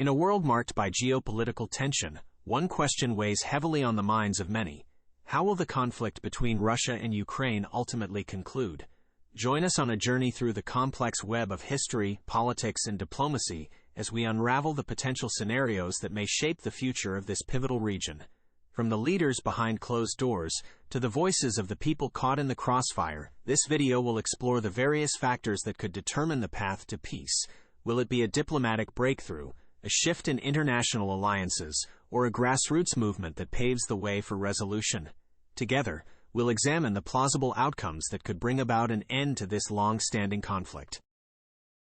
In a world marked by geopolitical tension, one question weighs heavily on the minds of many. How will the conflict between Russia and Ukraine ultimately conclude? Join us on a journey through the complex web of history, politics, and diplomacy as we unravel the potential scenarios that may shape the future of this pivotal region. From the leaders behind closed doors to the voices of the people caught in the crossfire, this video will explore the various factors that could determine the path to peace. Will it be a diplomatic breakthrough, a shift in international alliances, or a grassroots movement that paves the way for resolution? Together, we'll examine the plausible outcomes that could bring about an end to this long-standing conflict.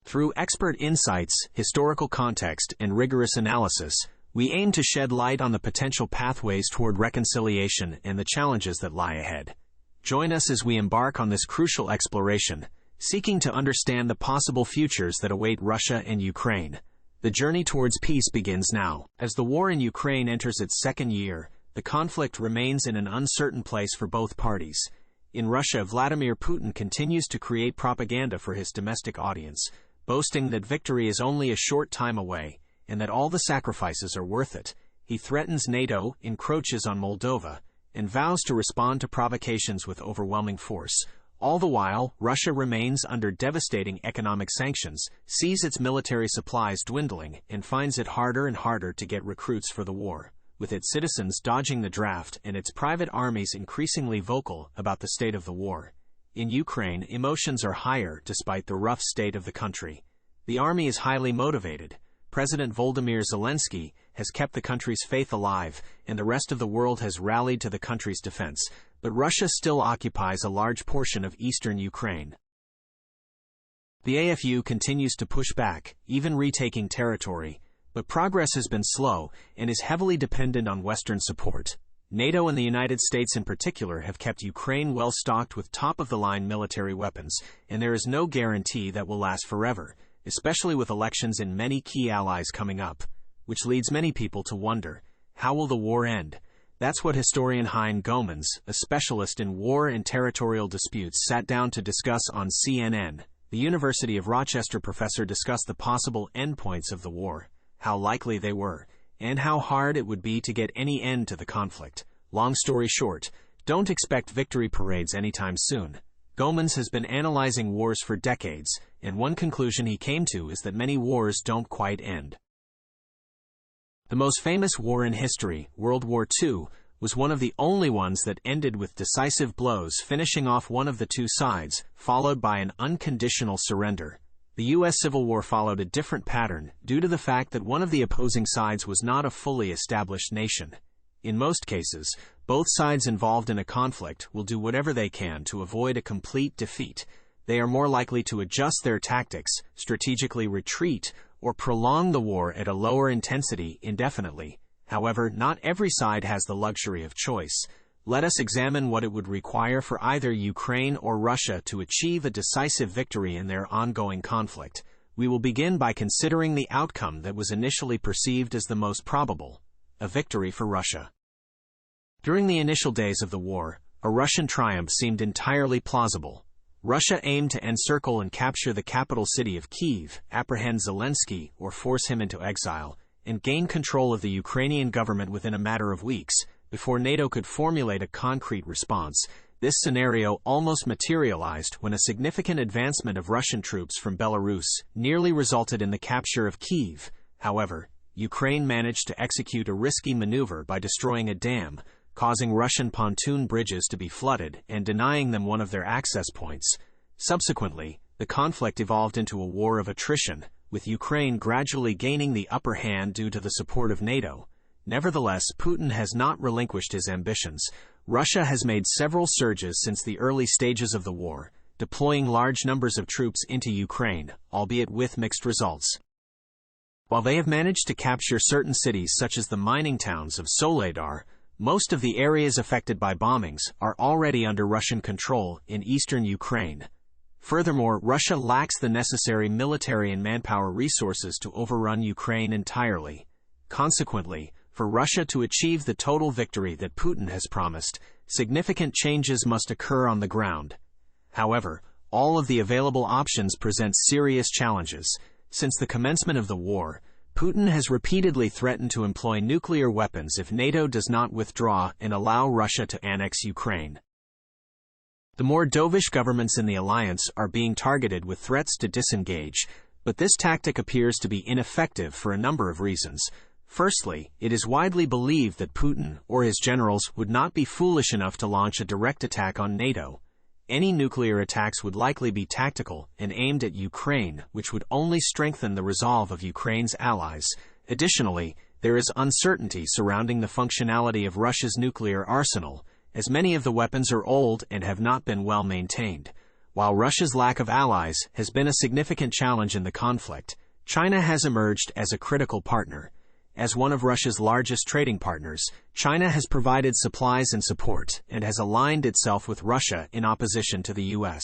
Through expert insights, historical context, and rigorous analysis, we aim to shed light on the potential pathways toward reconciliation and the challenges that lie ahead. Join us as we embark on this crucial exploration, seeking to understand the possible futures that await Russia and Ukraine. The journey towards peace begins now. As the war in Ukraine enters its second year, the conflict remains in an uncertain place for both parties. In Russia, Vladimir Putin continues to create propaganda for his domestic audience, boasting that victory is only a short time away, and that all the sacrifices are worth it. He threatens NATO, encroaches on Moldova, and vows to respond to provocations with overwhelming force. All the while, Russia remains under devastating economic sanctions, sees its military supplies dwindling, and finds it harder and harder to get recruits for the war, with its citizens dodging the draft and its private armies increasingly vocal about the state of the war. In Ukraine, emotions are higher despite the rough state of the country. The army is highly motivated. President Volodymyr Zelensky has kept the country's faith alive, and the rest of the world has rallied to the country's defense, but Russia still occupies a large portion of eastern Ukraine. The AFU continues to push back, even retaking territory, but progress has been slow and is heavily dependent on Western support. NATO and the United States in particular have kept Ukraine well stocked with top-of-the-line military weapons, and there is no guarantee that will last forever, especially with elections in many key allies coming up, which leads many people to wonder, how will the war end? That's what historian Hein Goemans, a specialist in war and territorial disputes, sat down to discuss on CNN. The University of Rochester professor discussed the possible endpoints of the war, how likely they were, and how hard it would be to get any end to the conflict. Long story short, don't expect victory parades anytime soon. Goemans has been analyzing wars for decades, and one conclusion he came to is that many wars don't quite end. The most famous war in history, World War II, was one of the only ones that ended with decisive blows finishing off one of the two sides, followed by an unconditional surrender. The U.S. Civil War followed a different pattern due to the fact that one of the opposing sides was not a fully established nation. In most cases, both sides involved in a conflict will do whatever they can to avoid a complete defeat. They are more likely to adjust their tactics, strategically retreat, or prolong the war at a lower intensity indefinitely. However, not every side has the luxury of choice. Let us examine what it would require for either Ukraine or Russia to achieve a decisive victory in their ongoing conflict. We will begin by considering the outcome that was initially perceived as the most probable: a victory for Russia. During the initial days of the war, a Russian triumph seemed entirely plausible. Russia aimed to encircle and capture the capital city of Kyiv, apprehend Zelensky or force him into exile, and gain control of the Ukrainian government within a matter of weeks, before NATO could formulate a concrete response. This scenario almost materialized when a significant advancement of Russian troops from Belarus nearly resulted in the capture of Kyiv. However, Ukraine managed to execute a risky maneuver by destroying a dam, causing Russian pontoon bridges to be flooded and denying them one of their access points. Subsequently, the conflict evolved into a war of attrition, with Ukraine gradually gaining the upper hand due to the support of NATO. Nevertheless, Putin has not relinquished his ambitions. Russia has made several surges since the early stages of the war, deploying large numbers of troops into Ukraine, albeit with mixed results. While they have managed to capture certain cities such as the mining towns of Soledar, most of the areas affected by bombings are already under Russian control in eastern Ukraine. Furthermore, Russia lacks the necessary military and manpower resources to overrun Ukraine entirely. Consequently, for Russia to achieve the total victory that Putin has promised, significant changes must occur on the ground. However, all of the available options present serious challenges. Since the commencement of the war, Putin has repeatedly threatened to employ nuclear weapons if NATO does not withdraw and allow Russia to annex Ukraine. The more dovish governments in the alliance are being targeted with threats to disengage, but this tactic appears to be ineffective for a number of reasons. Firstly, it is widely believed that Putin or his generals would not be foolish enough to launch a direct attack on NATO. Any nuclear attacks would likely be tactical and aimed at Ukraine, which would only strengthen the resolve of Ukraine's allies. Additionally, there is uncertainty surrounding the functionality of Russia's nuclear arsenal, as many of the weapons are old and have not been well maintained. While Russia's lack of allies has been a significant challenge in the conflict, China has emerged as a critical partner. As one of Russia's largest trading partners, China has provided supplies and support and has aligned itself with Russia in opposition to the U.S.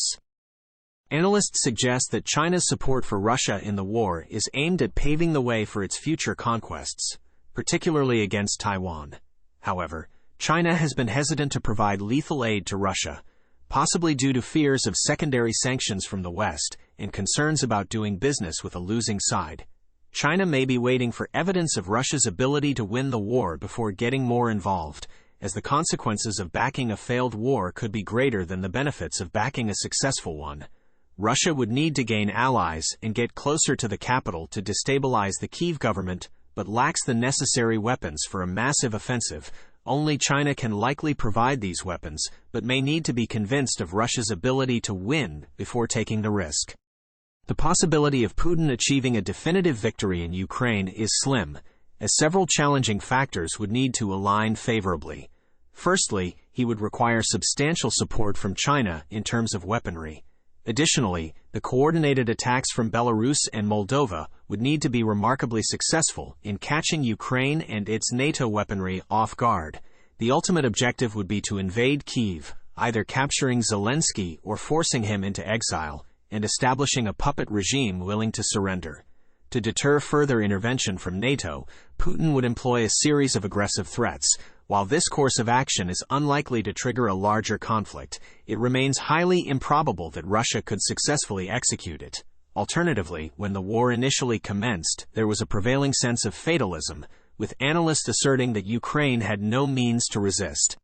Analysts suggest that China's support for Russia in the war is aimed at paving the way for its future conquests, particularly against Taiwan. However, China has been hesitant to provide lethal aid to Russia, possibly due to fears of secondary sanctions from the West and concerns about doing business with a losing side. China may be waiting for evidence of Russia's ability to win the war before getting more involved, as the consequences of backing a failed war could be greater than the benefits of backing a successful one. Russia would need to gain allies and get closer to the capital to destabilize the Kyiv government, but lacks the necessary weapons for a massive offensive. Only China can likely provide these weapons, but may need to be convinced of Russia's ability to win before taking the risk. The possibility of Putin achieving a definitive victory in Ukraine is slim, as several challenging factors would need to align favorably. Firstly, he would require substantial support from China in terms of weaponry. Additionally, the coordinated attacks from Belarus and Moldova would need to be remarkably successful in catching Ukraine and its NATO weaponry off guard. The ultimate objective would be to invade Kyiv, either capturing Zelensky or forcing him into exile, and establishing a puppet regime willing to surrender. To deter further intervention from NATO, Putin would employ a series of aggressive threats. While this course of action is unlikely to trigger a larger conflict, it remains highly improbable that Russia could successfully execute it. Alternatively, when the war initially commenced, there was a prevailing sense of fatalism, with analysts asserting that Ukraine had no means to resist.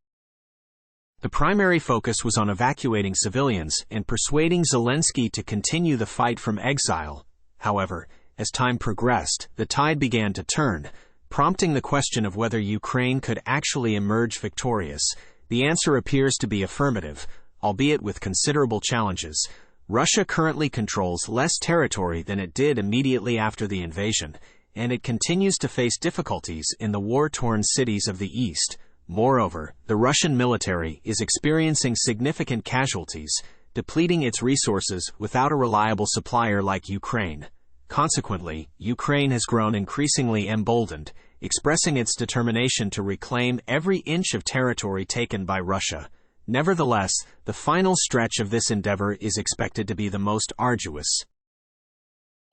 The primary focus was on evacuating civilians and persuading Zelensky to continue the fight from exile. However, as time progressed, the tide began to turn, prompting the question of whether Ukraine could actually emerge victorious. The answer appears to be affirmative, albeit with considerable challenges. Russia currently controls less territory than it did immediately after the invasion, and it continues to face difficulties in the war-torn cities of the east. Moreover, the Russian military is experiencing significant casualties, depleting its resources without a reliable supplier like Ukraine. Consequently, Ukraine has grown increasingly emboldened, expressing its determination to reclaim every inch of territory taken by Russia. Nevertheless, the final stretch of this endeavor is expected to be the most arduous.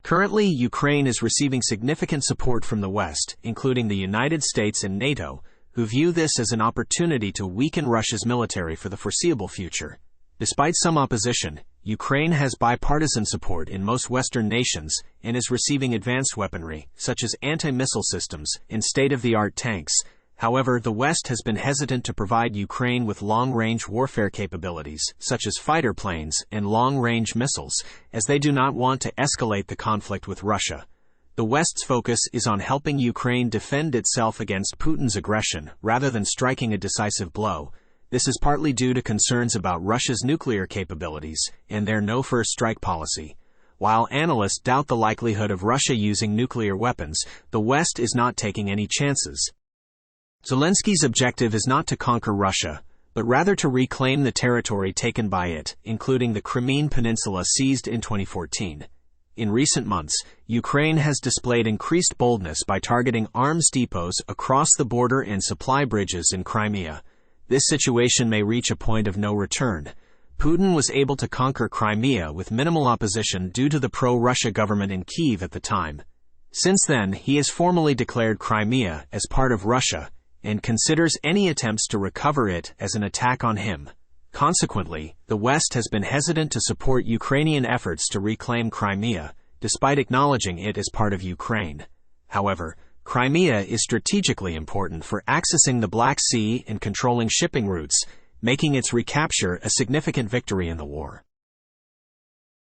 Currently, Ukraine is receiving significant support from the West, including the United States and NATO, who view this as an opportunity to weaken Russia's military for the foreseeable future. Despite some opposition, Ukraine has bipartisan support in most Western nations and is receiving advanced weaponry, such as anti-missile systems and state-of-the-art tanks. However, the West has been hesitant to provide Ukraine with long-range warfare capabilities, such as fighter planes and long-range missiles, as they do not want to escalate the conflict with Russia. The West's focus is on helping Ukraine defend itself against Putin's aggression rather than striking a decisive blow. This is partly due to concerns about Russia's nuclear capabilities and their no-first-strike policy. While analysts doubt the likelihood of Russia using nuclear weapons, the West is not taking any chances. Zelensky's objective is not to conquer Russia, but rather to reclaim the territory taken by it, including the Crimean Peninsula seized in 2014. In recent months, Ukraine has displayed increased boldness by targeting arms depots across the border and supply bridges in Crimea. This situation may reach a point of no return. Putin was able to conquer Crimea with minimal opposition due to the pro-Russia government in Kyiv at the time. Since then, he has formally declared Crimea as part of Russia and considers any attempts to recover it as an attack on him. Consequently, the West has been hesitant to support Ukrainian efforts to reclaim Crimea, despite acknowledging it as part of Ukraine. However, Crimea is strategically important for accessing the Black Sea and controlling shipping routes, making its recapture a significant victory in the war.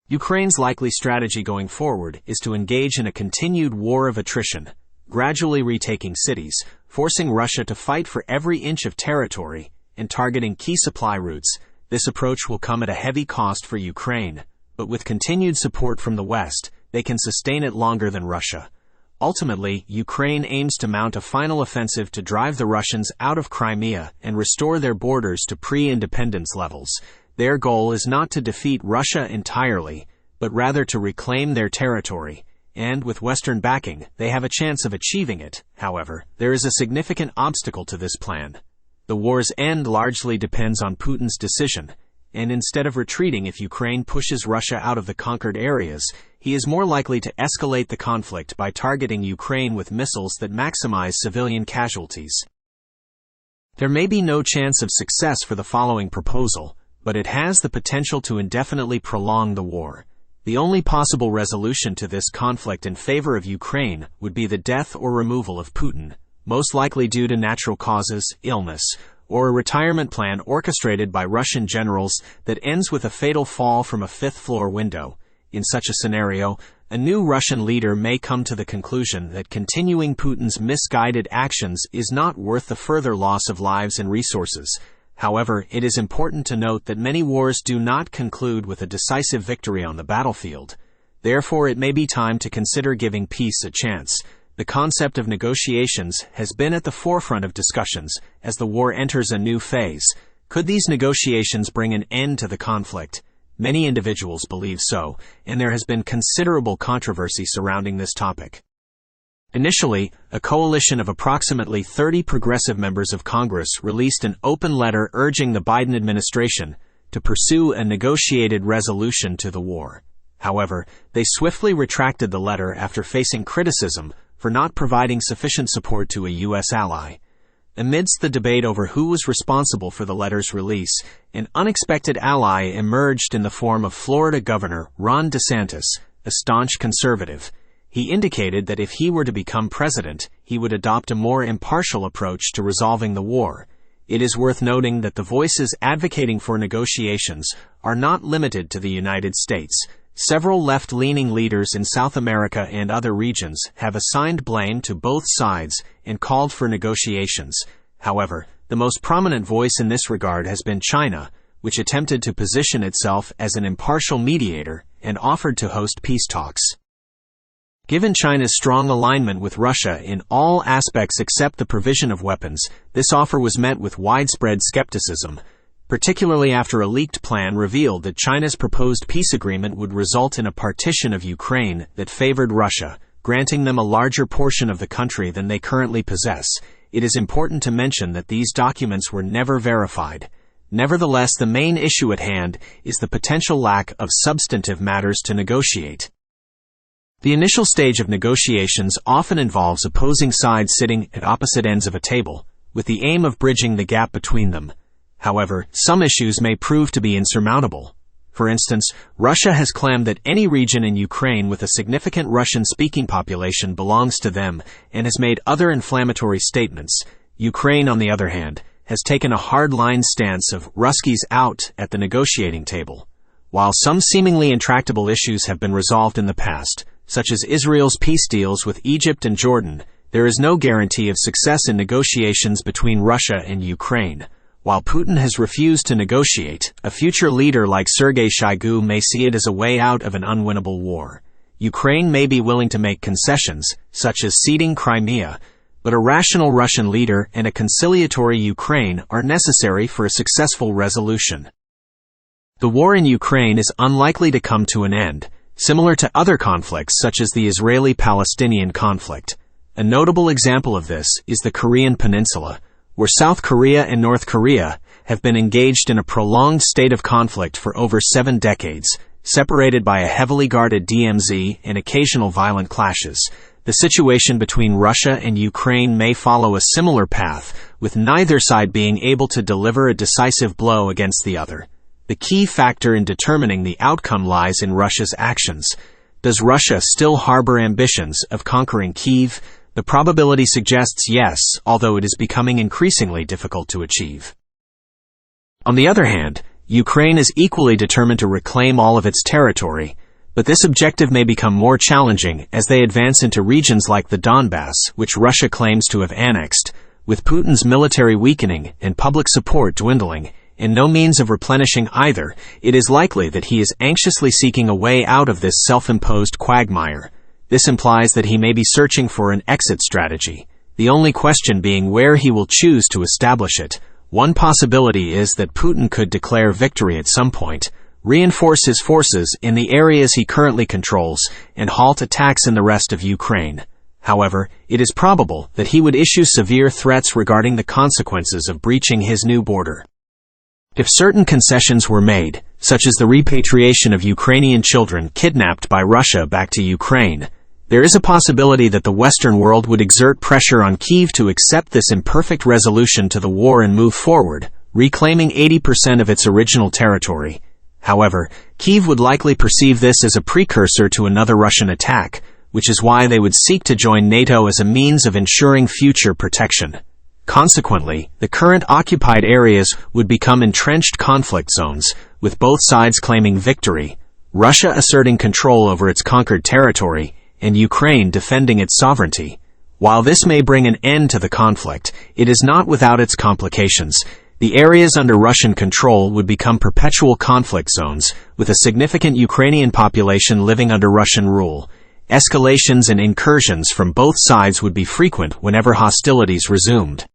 Ukraine's likely strategy going forward is to engage in a continued war of attrition, gradually retaking cities, forcing Russia to fight for every inch of territory, and targeting key supply routes. This approach will come at a heavy cost for Ukraine, but with continued support from the West, they can sustain it longer than Russia. Ultimately, Ukraine aims to mount a final offensive to drive the Russians out of Crimea and restore their borders to pre-independence levels. Their goal is not to defeat Russia entirely, but rather to reclaim their territory, and with Western backing, they have a chance of achieving it. However, there is a significant obstacle to this plan. The war's end largely depends on Putin's decision, and instead of retreating if Ukraine pushes Russia out of the conquered areas, he is more likely to escalate the conflict by targeting Ukraine with missiles that maximize civilian casualties. There may be no chance of success for the following proposal, but it has the potential to indefinitely prolong the war. The only possible resolution to this conflict in favor of Ukraine would be the death or removal of Putin, most likely due to natural causes, illness, or a retirement plan orchestrated by Russian generals that ends with a fatal fall from a fifth-floor window. In such a scenario, a new Russian leader may come to the conclusion that continuing Putin's misguided actions is not worth the further loss of lives and resources. However, it is important to note that many wars do not conclude with a decisive victory on the battlefield. Therefore, it may be time to consider giving peace a chance. The concept of negotiations has been at the forefront of discussions as the war enters a new phase. Could these negotiations bring an end to the conflict? Many individuals believe so, and there has been considerable controversy surrounding this topic. Initially, a coalition of approximately 30 progressive members of Congress released an open letter urging the Biden administration to pursue a negotiated resolution to the war. However, they swiftly retracted the letter after facing criticism for not providing sufficient support to a U.S. ally. Amidst the debate over who was responsible for the letter's release, an unexpected ally emerged in the form of Florida Governor Ron DeSantis, a staunch conservative. He indicated that if he were to become president, he would adopt a more impartial approach to resolving the war. It is worth noting that the voices advocating for negotiations are not limited to the United States. Several left-leaning leaders in South America and other regions have assigned blame to both sides and called for negotiations. However, the most prominent voice in this regard has been China, which attempted to position itself as an impartial mediator and offered to host peace talks. Given China's strong alignment with Russia in all aspects except the provision of weapons, this offer was met with widespread skepticism, particularly after a leaked plan revealed that China's proposed peace agreement would result in a partition of Ukraine that favored Russia, granting them a larger portion of the country than they currently possess. It is important to mention that these documents were never verified. Nevertheless, the main issue at hand is the potential lack of substantive matters to negotiate. The initial stage of negotiations often involves opposing sides sitting at opposite ends of a table, with the aim of bridging the gap between them. However, some issues may prove to be insurmountable. For instance, Russia has claimed that any region in Ukraine with a significant Russian-speaking population belongs to them and has made other inflammatory statements. Ukraine, on the other hand, has taken a hard-line stance of Ruskies out at the negotiating table. While some seemingly intractable issues have been resolved in the past, such as Israel's peace deals with Egypt and Jordan, there is no guarantee of success in negotiations between Russia and Ukraine. While Putin has refused to negotiate, a future leader like Sergei Shoigu may see it as a way out of an unwinnable war. Ukraine may be willing to make concessions, such as ceding Crimea, but a rational Russian leader and a conciliatory Ukraine are necessary for a successful resolution. The war in Ukraine is unlikely to come to an end, similar to other conflicts such as the Israeli-Palestinian conflict. A notable example of this is the Korean Peninsula, where South Korea and North Korea have been engaged in a prolonged state of conflict for over 7 decades, separated by a heavily guarded DMZ and occasional violent clashes. The situation between Russia and Ukraine may follow a similar path, with neither side being able to deliver a decisive blow against the other. The key factor in determining the outcome lies in Russia's actions. Does Russia still harbor ambitions of conquering Kyiv, The probability suggests yes, although it is becoming increasingly difficult to achieve. On the other hand, Ukraine is equally determined to reclaim all of its territory, but this objective may become more challenging as they advance into regions like the Donbass, which Russia claims to have annexed. With Putin's military weakening and public support dwindling, and no means of replenishing either, it is likely that he is anxiously seeking a way out of this self-imposed quagmire. This implies that he may be searching for an exit strategy, the only question being where he will choose to establish it. One possibility is that Putin could declare victory at some point, reinforce his forces in the areas he currently controls, and halt attacks in the rest of Ukraine. However, it is probable that he would issue severe threats regarding the consequences of breaching his new border. If certain concessions were made, such as the repatriation of Ukrainian children kidnapped by Russia back to Ukraine, there is a possibility that the Western world would exert pressure on Kyiv to accept this imperfect resolution to the war and move forward, reclaiming 80% of its original territory. However, Kyiv would likely perceive this as a precursor to another Russian attack, which is why they would seek to join NATO as a means of ensuring future protection. Consequently, the current occupied areas would become entrenched conflict zones, with both sides claiming victory, Russia asserting control over its conquered territory, and Ukraine defending its sovereignty. While this may bring an end to the conflict, it is not without its complications. The areas under Russian control would become perpetual conflict zones, with a significant Ukrainian population living under Russian rule. Escalations and incursions from both sides would be frequent whenever hostilities resumed.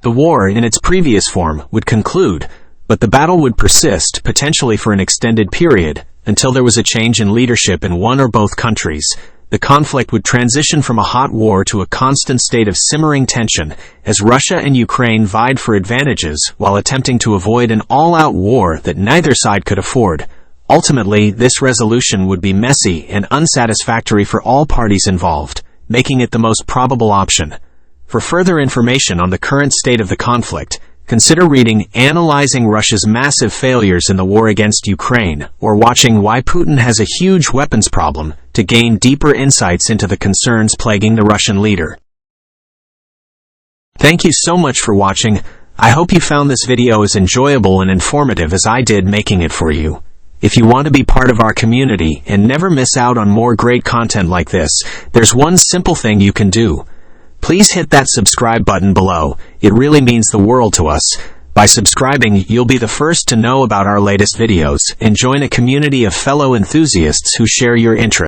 The war in its previous form would conclude, but the battle would persist, potentially for an extended period, until there was a change in leadership in one or both countries. The conflict would transition from a hot war to a constant state of simmering tension, as Russia and Ukraine vied for advantages while attempting to avoid an all-out war that neither side could afford. Ultimately, this resolution would be messy and unsatisfactory for all parties involved, making it the most probable option. For further information on the current state of the conflict, consider reading Analyzing Russia's Massive Failures in the War Against Ukraine, or watching Why Putin Has a Huge Weapons Problem, to gain deeper insights into the concerns plaguing the Russian leader. Thank you so much for watching. I hope you found this video as enjoyable and informative as I did making it for you. If you want to be part of our community and never miss out on more great content like this, there's one simple thing you can do. Please hit that subscribe button below. It really means the world to us. By subscribing, you'll be the first to know about our latest videos and join a community of fellow enthusiasts who share your interests.